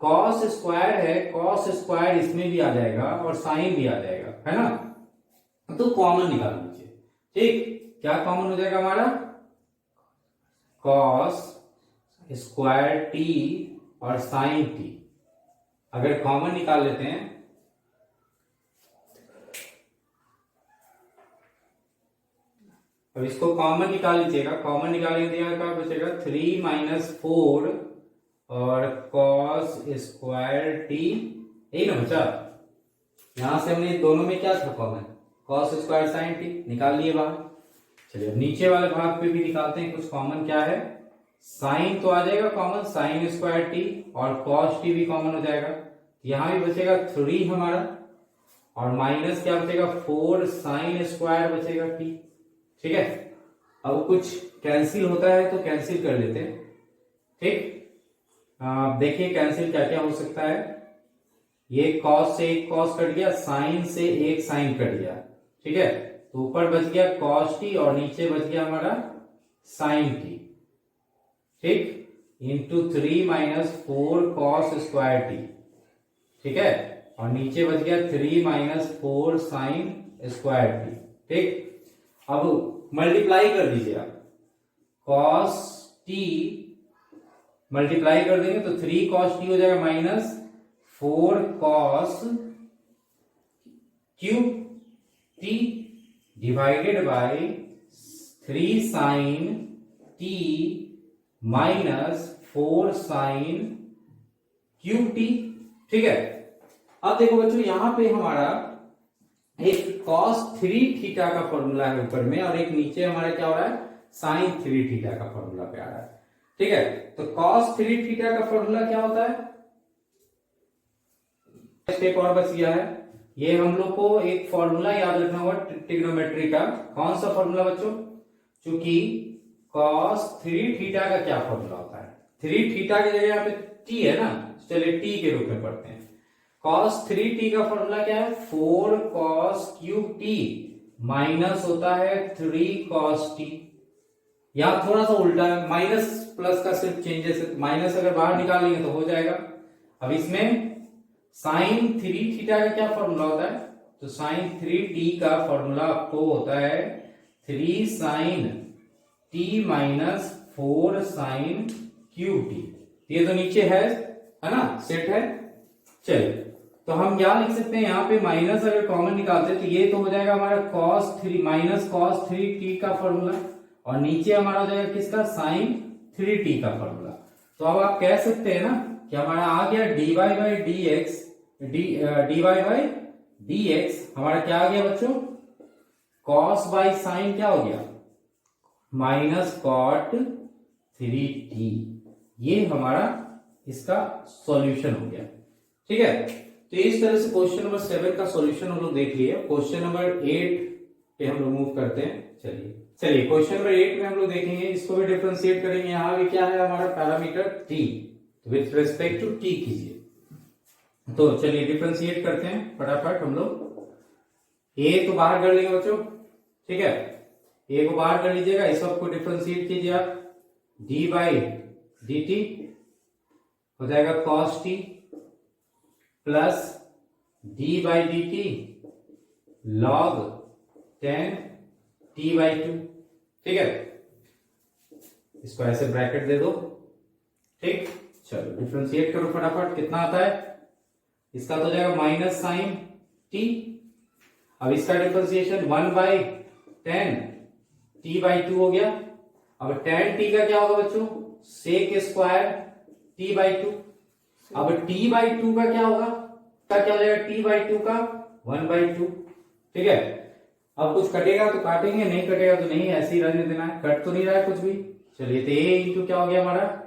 cos स्क्वायर है, cos स्क्वायर इसमें भी आ जाएगा और साइन भी आ जाएगा, है ना, तो कॉमन निकाल लीजिए। ठीक, क्या कॉमन हो जाएगा हमारा, cos स्क्वायर t और साइन t, अगर कॉमन निकाल लेते हैं, अब इसको कॉमन निकाल लीजिएगा, कॉमन निकालेंगे तो क्या बचेगा 3 माइनस 4 और कॉस स्क्वायर टी, यही ना बचा। यहां से हमने दोनों में क्या था common, cos square sine T निकाल लिए बाहर। चलिए अब नीचे वाले भाग पे भी निकालते हैं कुछ कॉमन, क्या है साइन तो आ जाएगा कॉमन, साइन स्क्वायर टी और कॉस टी भी कॉमन हो जाएगा, यहां भी बचेगा 3 हमारा और माइनस क्या बचेगा 4 साइन स्क्वायर बचेगा टी। ठीक है, अब कुछ कैंसिल होता है तो कैंसिल कर लेते हैं। ठीक, देखिए कैंसिल क्या क्या हो सकता है, ये कॉस से एक कॉस कट गया, साइन से एक साइन कट गया। ठीक है, तो ऊपर बच गया कॉस टी और नीचे बच गया हमारा साइन टी। ठीक, into 3 minus 4 cos square t. ठीक है, और नीचे बच गया 3 माइनस 4 साइन स्क्वायर टी। ठीक, अब मल्टीप्लाई कर दीजिए आप, कॉस टी मल्टीप्लाई कर देंगे तो 3 कॉस टी हो जाएगा minus 4 cos cube t divided by 3 sine t minus 4 sine cube t. ठीक है, अब देखो बच्चों यहां पे हमारा एक cos 3 थीटा का फॉर्मूला है ऊपर में और एक नीचे हमारा क्या हो रहा है sin 3 थीटा का फॉर्मूला पे आ रहा है। ठीक है, तो cos 3 थीटा का फॉर्मूला क्या होता है, स्टेप और बच गया है, ये हम लोग को एक फॉर्मूला याद रखना होगा ट्रिग्नोमेट्री का। कौन सा फॉर्मूला बच्चों, चूंकि cos 3 थीटा का क्या फॉर्मूला होता है, 3 थीटा की जगह यहाँ पे t है ना, चलिए t के रूप में पढ़ते हैं। cos 3t का फॉर्मूला क्या है 4 cos क्यूब t माइनस होता है 3 cos t। यहां थोड़ा सा उल्टा है, माइनस प्लस का सिर्फ चेंजेस है, माइनस अगर बाहर निकालेंगे तो हो जाएगा। अब इसमें साइन 3 थीटा का क्या फॉर्मूला होता है, तो साइन 3t का फॉर्मूला आपको होता है 3 sine t minus 4 sine cube t. ये तो नीचे है ना, सेट है। चलिए तो हम क्या लिख सकते हैं, यहाँ पे माइनस अगर कॉमन निकालते हैं तो ये तो हो जाएगा हमारा cos 3 माइनस cos 3t का फॉर्मूला और नीचे हमारा हो जाएगा किसका sin 3t का फॉर्मूला। तो अब आप कह सकते हैं ना कि हमारा आ गया dy बाई dx हमारा क्या आ गया बच्चों, cos बाई sin क्या हो गया माइनस cot 3t। ये हमारा इसका सॉल्यूशन हो गया। ठीक है, तो इस तरह से क्वेश्चन नंबर 7 का सॉल्यूशन हम लोग देख लिए। क्वेश्चन नंबर 8 पे हम लोग मूव करते हैं। चलिए क्वेश्चन नंबर 8 में हम लोग देखेंगे, इसको भी डिफरेंशिएट करेंगे। यहाँ भी क्या है हमारा parameter t, with respect to t कीजिए। तो चलिए डिफरेंशिएट करते हैं फटाफट हम लोग। a तो बाहर कर लेंगे बच्चों, ठीक है, a को बाहर कर लीजिएगा, इस सबको डिफरेंशिएट कीजिए आप। d बाई डी टी हो जाएगा cos t plus D by d T log 10 t by 2। ठीक है, इसको ऐसे ब्रैकेट दे दो। ठीक, चलो डिफरेंशिएट करो फटाफट, कितना आता है, इसका तो हो जाएगा माइनस साइन t। अब इसका डिफरेंशिएशन 1 बाई 10 t बाई 2 हो गया। अब 10 t का क्या होगा बच्चों, सेक स्क्वायर t बाई 2। अब t बाई 2 का क्या होगा, क्या हो जाएगा t बाई 2 का 1 बाई 2। ठीक है, अब कुछ कटेगा तो काटेंगे, नहीं कटेगा तो नहीं, ऐसे ही रहने देना है, कट तो नहीं रहा है कुछ भी। चलिए तो a इंटू क्या हो गया हमारा,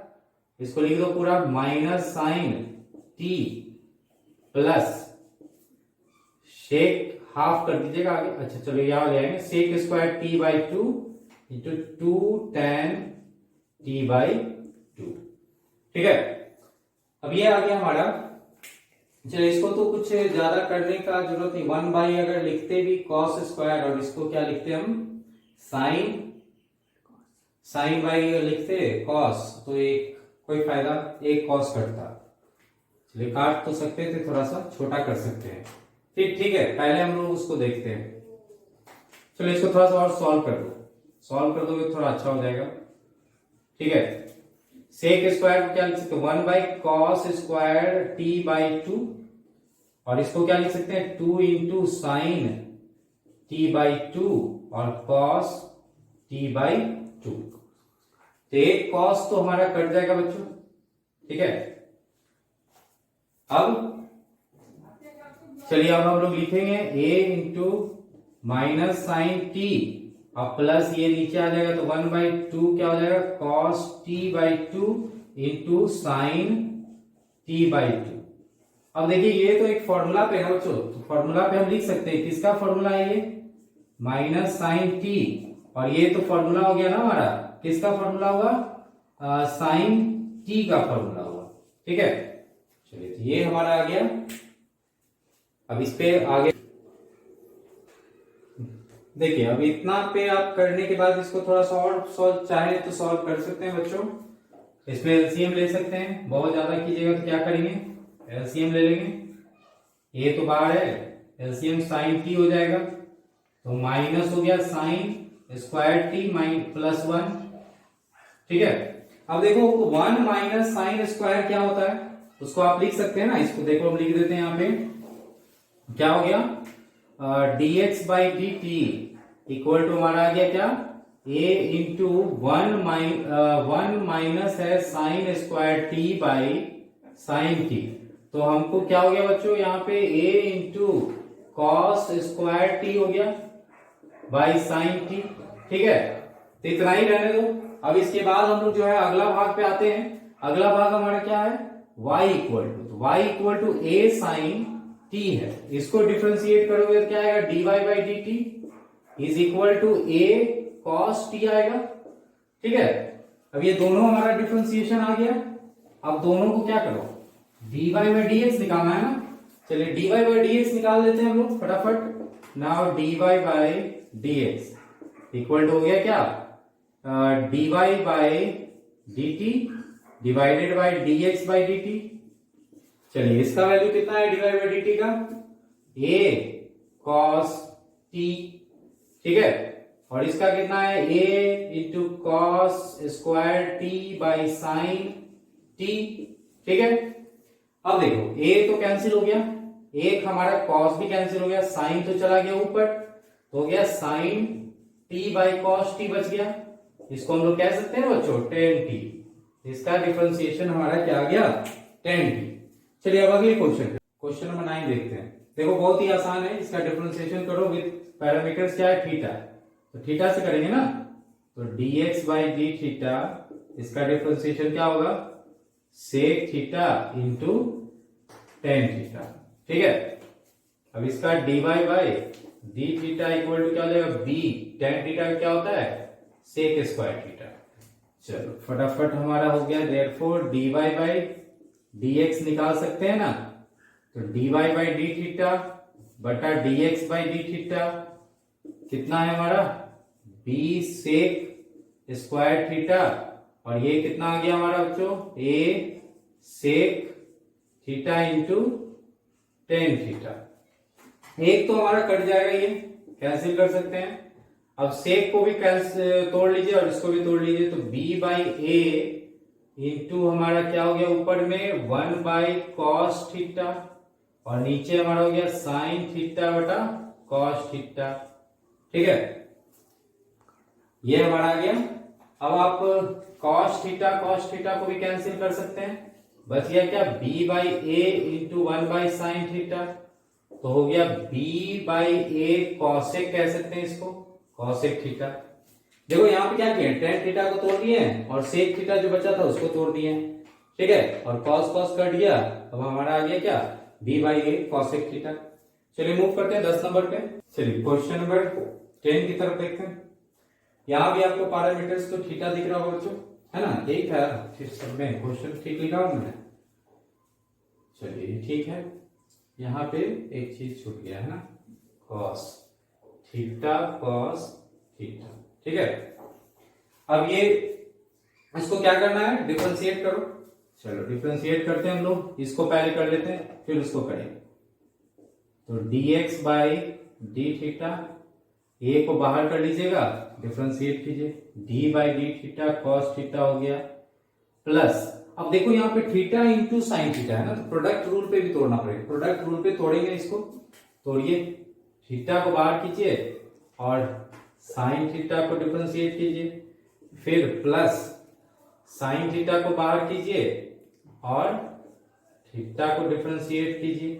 इसको लिख दो पूरा minus sine t plus sec half कर दीजिएगा आगे। अच्छा चलो यहां ले आएंगे, sec square t by 2 into 2 tan t by 2। ठीक है, अब ये आ गया हमारा। चलिए इसको तो कुछ ज्यादा करने का जरूरत नहीं, 1 बाई अगर लिखते भी cos स्क्वायर और इसको क्या लिखते हम साइन बाई लिखते cos, तो एक कोई फायदा, एक cos कटता। चलिए काट तो सकते थे, थोड़ा सा छोटा कर सकते हैं। ठीक है, पहले हम लोग उसको देखते हैं। चलो इसको थोड़ा सा और सॉल्व कर दो, सॉल्व कर दोगे थोड़ा अच्छा हो जाएगा। ठीक है, सेक स्क्वायर को क्या लिख सकते हैं 1 by cos square t by 2, और इसको क्या लिख सकते हैं 2 इंटू साइन टी बाई 2 और कॉस टी बाई 2। तो एक कॉस तो हमारा कट जाएगा बच्चों, ठीक है। अब चलिए अब हम लोग लिखेंगे a into minus sine t और प्लस ये नीचे आ जाएगा तो 1 बाई 2 क्या हो जाएगा cos t by 2 into sign T by 2। अब देखिए ये तो एक फॉर्मूला पे है बच्चों, तो फॉर्मूला पे हम लिख सकते हैं किसका फॉर्मूला है ये माइनस साइन टी, और ये तो फॉर्मूला हो गया ना हमारा, किसका फॉर्मूला होगा साइन टी का फॉर्मूला होगा, ठीक है। चलिए तो ये हमारा आ गया। अब इस पे आगे देखिए, अब इतना पे आप करने के बाद इसको थोड़ा सा और सॉल्व चाहे तो सॉल्व कर सकते हैं बच्चों। इसमें एलसीएम ले सकते हैं, बहुत ज्यादा कीजिएगा तो क्या करेंगे एलसीएम ले लेंगे, ये तो बाहर है, एलसीएम साइन टी हो जाएगा तो माइनस हो गया साइन स्क्वायर टी प्लस 1, ठीक है। अब देखो 1 माइनस साइन स्क्वायर क्या होता है उसको आप लिख सकते हैं ना, इसको देखो हम लिख देते हैं यहाँ पे क्या हो गया dx by d t equal to हमारा आ गया क्या a इंटू 1 माइनस है sine square t by sine t, तो हमको क्या हो गया बच्चों यहाँ पे a into cos square t हो गया बाई साइन टी, ठीक है। तो इतना ही रहने दो। अब इसके बाद हम लोग जो है अगला भाग पे आते हैं। अगला भाग हमारा क्या है y equal to a sine t है, इसको डिफरेंशिएट करोगे तो क्या आएगा dy by d t is equal to a cos t आएगा, ठीक है। अब ये दोनों हमारा डिफरेंशिएशन आ गया। अब दोनों को क्या करो dy बाई dx निकालना है ना, चलिए dy बाई dx निकाल देते हैं हम लोग फटाफट। Now dy by dx equal to हो गया क्या dy by dt divided by dx by dt। चलिए इसका वैल्यू कितना है डिवाइड बाई dt का a cos t, ठीक है। और इसका कितना है a into cos square t by sine T, ठीक है। अब देखो a तो कैंसिल हो गया, एक हमारा cos भी कैंसिल हो गया, साइन तो चला गया ऊपर तो हो गया sine t by cos t बच गया, इसको हम लोग कह सकते हैं बच्चों tan t, इसका डिफरेंशिएशन हमारा क्या आ गया tan t। चलिए अब अगले क्वेश्चन नंबर 9 देखते हैं। देखो बहुत ही आसान है, इसका डिफरेंशिएशन करो विद पैरामीटर्स क्या है थीटा, तो थीटा से करेंगे ना, तो dx बाई डी थीटा इसका डिफरेंशिएशन क्या होगा sec theta into tan theta, ठीक है। अब इसका dy by d theta equal to क्या हो जाएगा b टेन थीटा क्या होता है सेक स्क्वायर थीटा। चलो फटाफट हमारा हो गया, देयरफॉर dy बाई dx निकाल सकते हैं ना, तो dy बाई डी थीटा बटा dx बाई डी थीटा कितना है हमारा b सेक स्क्वायर थीटा, और ये कितना आ गया हमारा बच्चों a sec theta into tan theta. एक तो हमारा कट जाएगा, ये कैंसिल कर सकते हैं। अब सेक को भी तोड़ लीजिए और इसको भी तोड़ लीजिए, तो b बाई ए इंटू हमारा क्या हो गया ऊपर में 1 बाई कॉस थीटा और नीचे हमारा हो गया साइन थीटा बटा कॉस थीटा, ठीक है। ये हमारा आ गया। अब आप कॉस थीटा को भी कैंसिल कर सकते हैं, बच गया क्या b by A into 1 by sine theta, तो हो गया b बाई ए कॉसेक कह सकते हैं इसको कॉसेक थीटा। देखो यहाँ पे क्या किया टेन थीटा को तोड़ दिए और सेक थीटा जो बचा था उसको तोड़ दिए, ठीक है। और कॉस कॉस कट गया, अब हमारा आ गया क्या b by A cosec theta. चलिए मूव करते हैं 10 नंबर पे। चलिए क्वेश्चन नंबर 10 की तरफ देखते हैं। यहाँ भी आपको पैरामीटर्स तो थीटा दिख रहा होगा बच्चों, है ना, ठीक है, सब में क्वेश्चन ठीक लिखा हूं मैंने। चलिए ठीक है, यहाँ पे एक चीज छूट गया है ना, कॉस थीटा कॉस थीटा, ठीक है। अब ये इसको क्या करना है डिफरेंशिएट करो। चलो डिफरेंशिएट करते हैं हम लोग, इसको पहले कर लेते हैं फिर उसको करेंगे। तो dx by d theta, a को बाहर कर लीजिएगा डिफरेंशिएट कीजिए, d by d theta cos theta हो गया प्लस, अब देखो यहाँ पे थीटा इंटू साइन थीटा है ना, तो प्रोडक्ट रूल पे भी तोड़ना पड़ेगा। प्रोडक्ट रूल पे तोड़ेंगे, इसको तोड़िए, थीटा को बाहर कीजिए और साइन थीटा को डिफरेंशिएट कीजिए, फिर प्लस साइन थीटा को बाहर कीजिए और थीटा को डिफरेंशिएट कीजिए।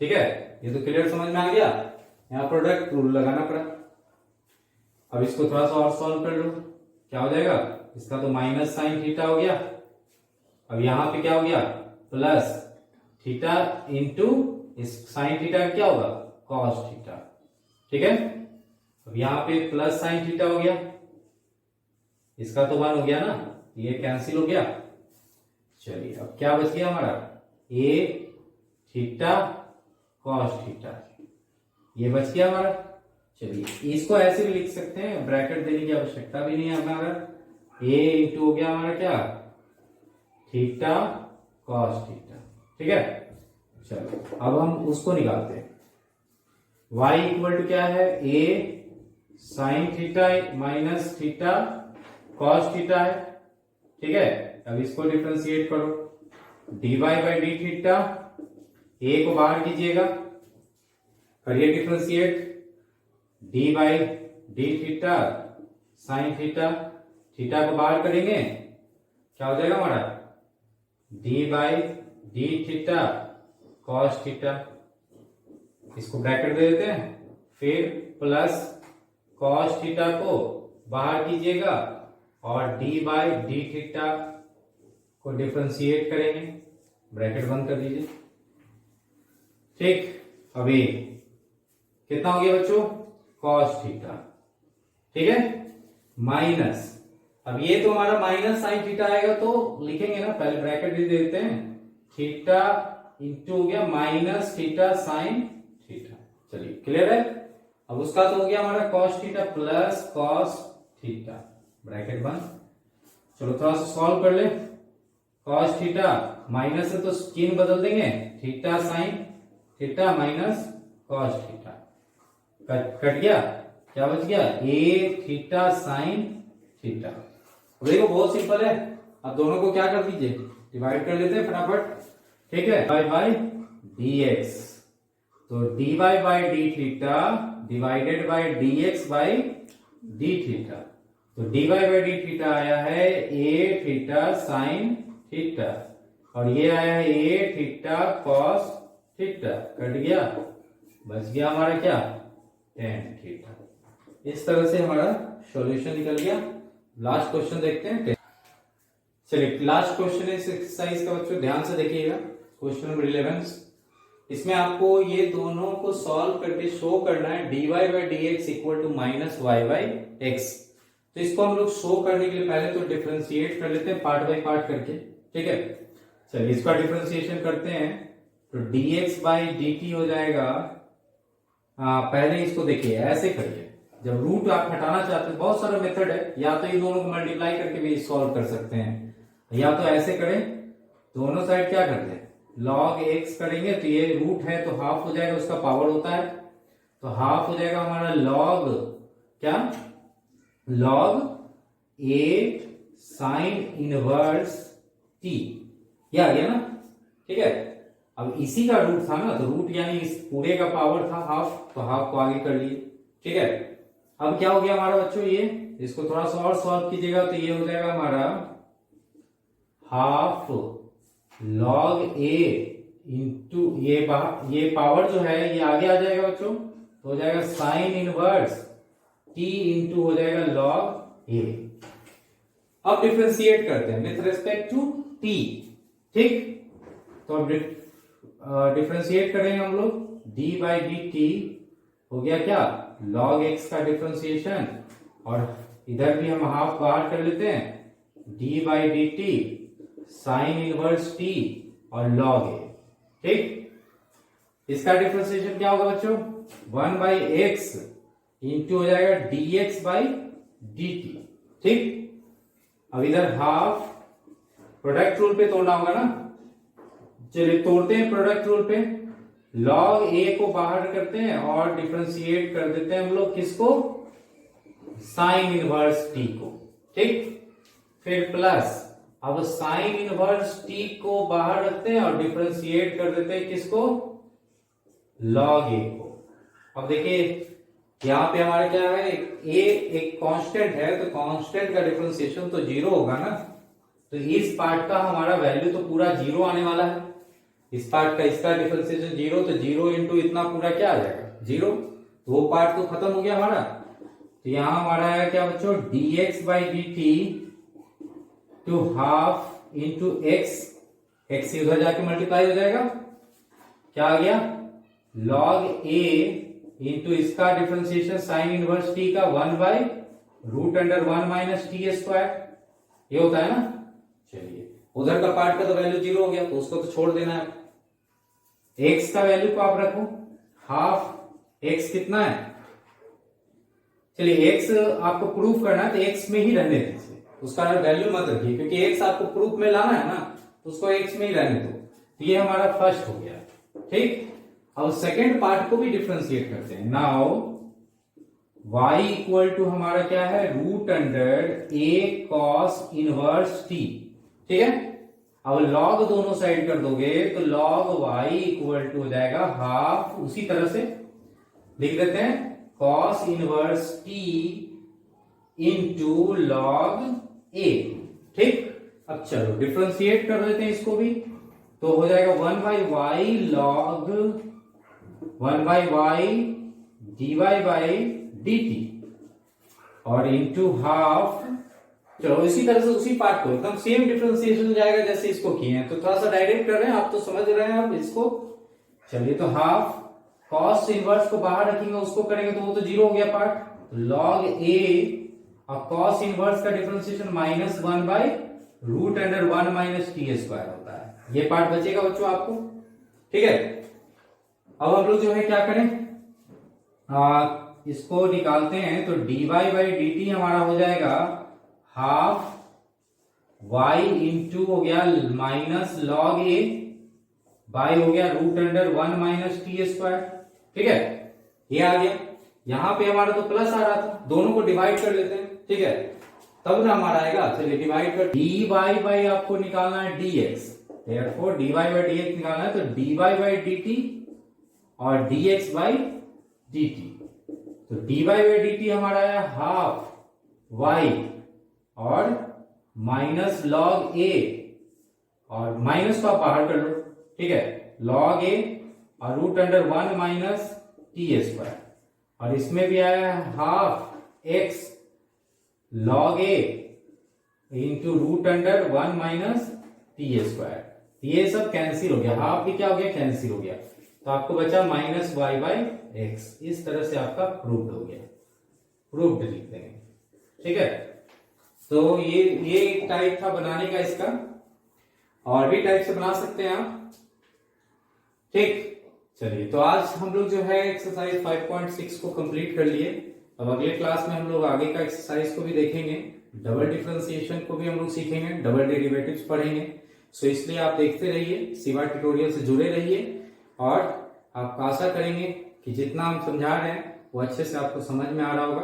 ठीक है, ये तो क्लियर समझ में आ गया। यहाँ प्रोडक्ट रूल लगाना पड़ा। अब इसको थोड़ा सा और सॉल्व कर लो, क्या हो जाएगा, इसका तो माइनस साइन थीटा हो गया, अब यहां पे क्या हो गया, प्लस थीटा इंटू इस साइन थीटा का क्या होगा, कॉस थीटा। ठीक है, अब यहां पे प्लस साइन थीटा हो गया, इसका तो 1 हो गया ना, ये कैंसिल हो गया। चलिए अब क्या बच गया हमारा, ए थीटा कॉस थीटा, ये बच गया हमारा। चलिए इसको ऐसे भी लिख सकते हैं, ब्रैकेट देने की आवश्यकता भी नहीं है हमारा, ए इंटू हो गया हमारा क्या, थीटा कॉस थीटा। ठीक है, चलो अब हम उसको निकालते हैं। y इक्वल टू क्या है, a sine theta minus theta cos theta है। ठीक है, अब इसको डिफरेंशिएट करो, dy by d theta, a को बाहर कीजिएगा, करिए differentiate, d by d theta sine theta, theta को बाहर करेंगे, क्या हो जाएगा हमारा, d by d theta cos theta, इसको ब्रैकेट दे देते हैं, फिर प्लस कॉस थीटा को बाहर कीजिएगा और डी बाई डी थीटा को डिफरेंशिएट करेंगे, ब्रैकेट बंद कर दीजिए। ठीक, अभी कितना हो गया बच्चों, कॉस थीटा। ठीक है, माइनस, अब ये तो हमारा माइनस साइन थीटा आएगा तो लिखेंगे ना, पहले ब्रैकेट भी दे देते हैं, थीटा इंटू हो गया माइनस थीटा साइन थीटा। चलिए क्लियर है, अब उसका तो हो गया हमारा cos theta plus cos theta, bracket बंद। चलो थोड़ा सा सॉल्व कर ले, कॉस थीटा माइनस है तो चिन्ह बदल देंगे, theta sine theta minus cos theta, cut गया, क्या बच गया, ए थीटा साइन थीटा। देखो बहुत सिंपल है, अब दोनों को क्या कर दीजिए, डिवाइड कर लेते हैं फटाफट। ठीक है, बाई डी एक्स, तो d y by d theta divided by d x by d theta, तो d y by d theta आया है ए थीटा साइन थीटा और ये आया है ए थीटा कॉस थीटा, कट गया, बच गया हमारा क्या, टेन थीटा। इस तरह से हमारा सॉल्यूशन निकल गया। लास्ट क्वेश्चन देखते हैं। चलिए लास्ट क्वेश्चन इस एक्सरसाइज का बच्चों ध्यान से देखिएगा, क्वेश्चन नंबर 11। इसमें आपको ये दोनों को सॉल्व करके शो करना है dy by d x equal to minus y by x. तो इसको हम लोग शो करने के लिए पहले तो डिफरेंशिएट कर लेते हैं पार्ट बाई पार्ट करके। ठीक है, चलिए इसका डिफरेंशिएशन करते हैं, तो dx बाई dt हो जाएगा, पहले इसको देखिए ऐसे करिए, जब रूट आप हटाना चाहते हैं, बहुत सारा मेथड है, या तो ये दोनों को मल्टीप्लाई करके भी सॉल्व कर सकते हैं, या तो ऐसे करें, दोनों साइड क्या करते हैं log x करेंगे, तो ये रूट है तो हाफ हो जाएगा, उसका पावर होता है, तो हाफ हो जाएगा हमारा log क्या, log a sine inverse t, ये आ गया ना। ठीक है, अब इसी का रूट था ना, तो रूट यानी इस पूरे का पावर था हाफ, तो हाफ को आगे कर लिए। ठीक है, अब क्या हो गया हमारा बच्चों, ये इसको थोड़ा सा और सॉल्व कीजिएगा, तो ये हो जाएगा हमारा हाफ log a इंटू ये पावर जो है ये आगे आ जाएगा बच्चों, तो हो जाएगा साइन इनवर्स t इंटू हो जाएगा log a। अब डिफरेंशिएट करते हैं विथ रिस्पेक्ट टू t। ठीक, तो अब डिफरेंशिएट करेंगे हम लोग, d बाई डी टी हो गया क्या, log x का डिफरेंशिएशन, और इधर भी हम हाफ बाहर कर लेते हैं, d by d t sine inverse t और log a। ठीक, इसका डिफरेंशिएशन क्या होगा बच्चों, 1 बाई एक्स इंटू हो जाएगा dx बाई डी टी। ठीक, अब इधर हाफ, प्रोडक्ट रूल पे तोड़ना होगा ना, चलिए तोड़ते हैं प्रोडक्ट रूल पे, log a को बाहर करते हैं और डिफरेंशिएट कर देते हैं हम लोग किसको, साइन इनवर्स t को। ठीक, फिर प्लस, अब साइन इनवर्स टी को बाहर रखते हैं और डिफरेंशिएट कर देते हैं किसको, लॉग ए को। अब देखिए यहाँ पे हमारा क्या है, ए एक कांस्टेंट है, तो कांस्टेंट का डिफरेंशिएशन तो जीरो होगा ना, तो इस पार्ट का हमारा वैल्यू तो पूरा जीरो आने वाला है। इस पार्ट का इसका डिफरेंशिएशन जीरो, तो जीरो इंटू इतना पूरा क्या आ जाएगा, जीरो। तो वो पार्ट तो खत्म हो गया हमारा। तो यहां हमारा है क्या बच्चों, dx by d t to half into x, x उधर जाके मल्टीप्लाई हो जाएगा, क्या आ गया, log a इंटू इसका डिफरेंशिएशन साइन इनवर्स टी का 1/√1 माइनस टी स्क्वायर, ये होता है ना। चलिए उधर का पार्ट का तो वैल्यू जीरो हो गया, तो उसको तो छोड़ देना है। एक्स का वैल्यू को आप रखो, हाफ एक्स कितना है, चलिए एक्स आपको प्रूफ करना है तो एक्स में ही रहने दीजिए, उसका वैल्यू मत रखिए, क्योंकि एक्स आपको प्रूफ में लाना है ना, तो उसको एक्स में ही रहने दो। तो ये हमारा फर्स्ट हो गया, ठीक। अब सेकेंड पार्ट को भी डिफरेंशिएट करते हैं। नाउ y इक्वल टू हमारा क्या है, √a cos इनवर्स t, ठीक है। अब लॉग दोनों साइड कर दोगे तो log y इक्वल टू हो जाएगा हाफ, उसी तरह से लिख देते हैं cos inverse t into log a, ठीक। अब चलो डिफरेंशिएट कर देते हैं इसको भी, तो हो जाएगा 1/y log 1/y dy by dt और इंटू हाफ, चलो इसी तरह से उसी पार्ट को एकदम सेम डिफरेंशिएशन हो जाएगा जैसे इसको किए हैं, तो थोड़ा सा डायरेक्ट कर रहे हैं, आप तो समझ रहे हैं आप इसको। चलिए तो हाफ कॉस इनवर्स को बाहर रखेंगे, उसको करेंगे तो वो तो जीरो हो गया पार्ट, log a और कॉस इनवर्स का डिफरेंशिएशन -1/√1 माइनस टी स्क्वायर होता है, ये पार्ट बचेगा बच्चों आपको, ठीक है। अब हम लोग जो है क्या करें, इसको निकालते हैं, तो dy बाई डी टी हमारा हो जाएगा हाफ y इंटू हो गया माइनस log a बाई हो गया √1 माइनस टी स्क्वायर, ठीक है। ये आ गया, यहां पे हमारा तो प्लस आ रहा था, दोनों को डिवाइड कर लेते हैं, ठीक है, तब ना हमारा आएगा। चलिए डिवाइड कर, dy बाई आपको निकालना है dx, therefore dy by dx निकालना है, तो dy बाई dt और dx बाई dt, तो dy बाई dt हमारा है हाफ y और माइनस log a, और माइनस को आप बाहर कर लो, ठीक है, log a और √1 माइनस टी स्क्वायर, और इसमें भी आया half x log a into √1 minus T square, ये सब कैंसिल हो गया, हाफ भी क्या हो गया, कैंसिल हो गया, तो आपको बचा -y बाई एक्स। इस तरह से आपका प्रूव्ड हो गया, प्रूव्ड लिख देंगे, ठीक है। तो ये एक टाइप था बनाने का इसका, और भी टाइप से बना सकते हैं आप, ठीक। चलिए तो आज हम लोग जो है एक्सरसाइज 5.6 को कंप्लीट कर लिए। अब अगले क्लास में हम लोग आगे का एक्सरसाइज को भी देखेंगे, डबल डिफरेंशिएशन को भी हम लोग सीखेंगे, डबल डेरिवेटिव्स पढ़ेंगे। सो इसलिए आप देखते रहिए, सिवा ट्यूटोरियल से जुड़े रहिए, और आप आशा करेंगे कि जितना हम समझा रहे हैं वो अच्छे से आपको समझ में आ रहा होगा,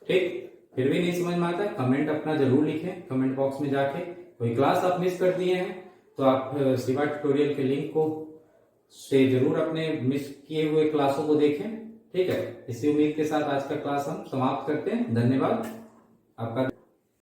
ठीक। फिर भी नहीं समझ में आता है, कमेंट अपना जरूर लिखें कमेंट बॉक्स में जाके। कोई क्लास आप मिस कर दिए हैं तो आप सिवा ट्यूटोरियल के लिंक को से जरूर अपने मिस किए हुए क्लासों को देखें, ठीक है। इसी उम्मीद के साथ आज का क्लास हम समाप्त करते हैं। धन्यवाद आपका।